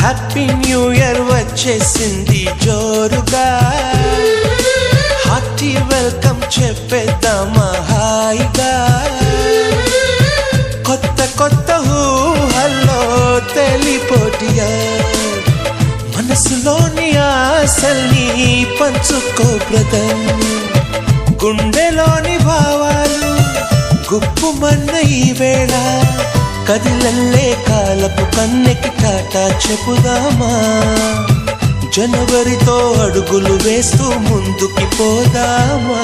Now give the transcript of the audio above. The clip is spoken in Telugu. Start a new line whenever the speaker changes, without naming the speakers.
హ్యాపీ న్యూ ఇయర్ వచ్చేసింది జోరుగా, హార్టీ వెల్కమ్ చెప్పేద్దామా హాయిగా. కొత్త కొత్త ఊహల్లో తెలిపోటియా, మనసులోని ఆశల్ని పంచుకో బ్రదర్. గుండెలోని భావాలు గుప్పుమన్న ఈ వేళ, కదిలల్లే కాలపు కన్నెకి టాటా చెప్పుదామా. జనవరితో అడుగులు వేస్తూ ముందుకి పోదామా.